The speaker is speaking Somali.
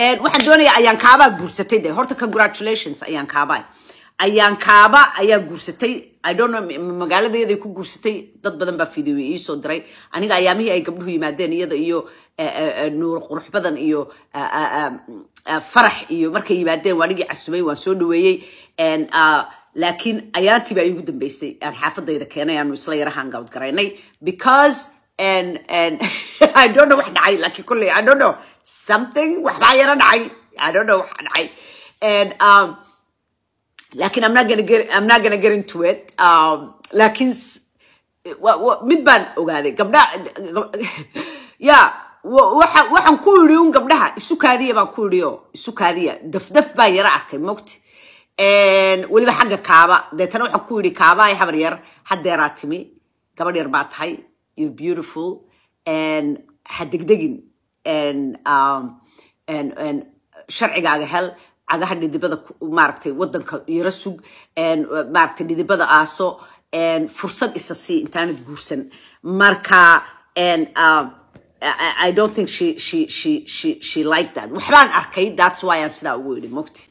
waxaan doonayaa ayaan kaaba guursatay de horta congratulations ayaan kaaba ayaa guursatay I don't know magaaladeeda ku guursatay dad badan baa video ii soo diray aniga ayaamihii ay gabdhuhu yimaadeen iyada iyo nuur qurux badan iyo farax iyo markay yimaadeen waanigi casubay waan soo dhaweeyay laakiin ayaantii baa igu dambeysay aan xaafadayda keenay aanu isla yarahan gabad garaynay because and I don't know what dhacay laakiin kulli I don't know something waxba yara dhacay I don't know what dhacay and laakiin I'm not gonna get into it laakiin mid baan ogaaday gabdha yeah waxaan ku yiri un gabdhaha isu kaadiya baan ku yiri isu kaadiya daf baa yara arkay mogti waliba xagga kaaba deetana waxaan ku yiri kaaba ay habar yar hadeeraa timi gabadh yar baa tahay you're beautiful and hadigdegin and sharcigaaga hel agaha dhidibada maaragtay wadanka yara sug and maaragtay dhidibada aaso and fursad isa si intaanad guursan marka and I don't think she liked that waxbaan arkay that's why aan sidaa ugu yiri mogti